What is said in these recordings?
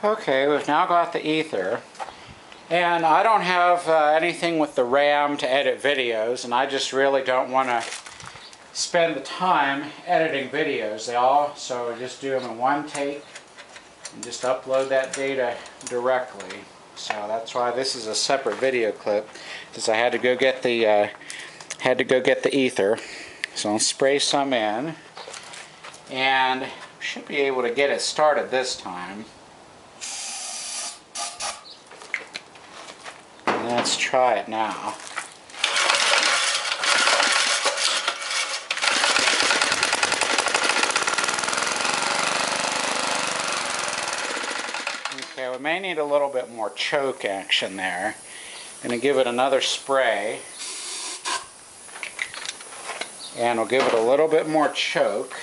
Okay, we've now got the ether, and I don't have anything with the RAM to edit videos, and I just really don't want to spend the time editing videos. So I just do them in one take and just upload that data directly. So that's why this is a separate video clip, because I had to go get the ether. So I'll spray some in, and should be able to get it started this time. Let's try it now. Okay, we may need a little bit more choke action there. I'm going to give it another spray, and we'll give it a little bit more choke.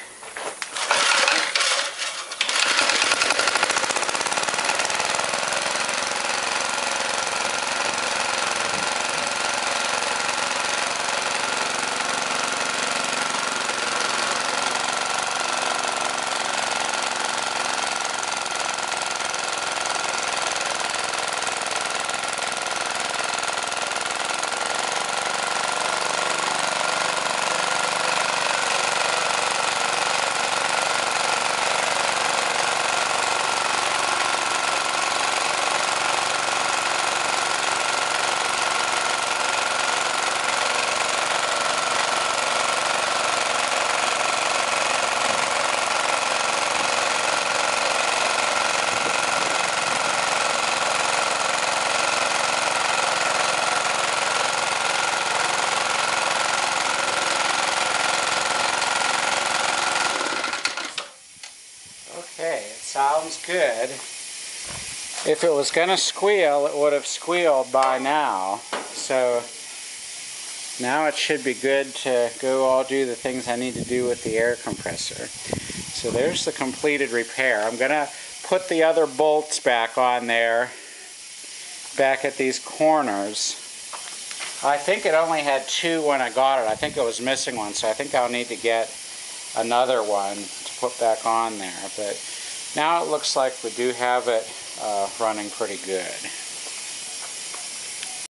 Okay, it sounds good. If it was going to squeal, it would have squealed by now. So now it should be good to go all do the things I need to do with the air compressor. So there's the completed repair. I'm going to put the other bolts back on there, back at these corners. I think it only had two when I got it. I think it was missing one, so I think I'll need to get another one to put back on there. But now it looks like we do have it running pretty good.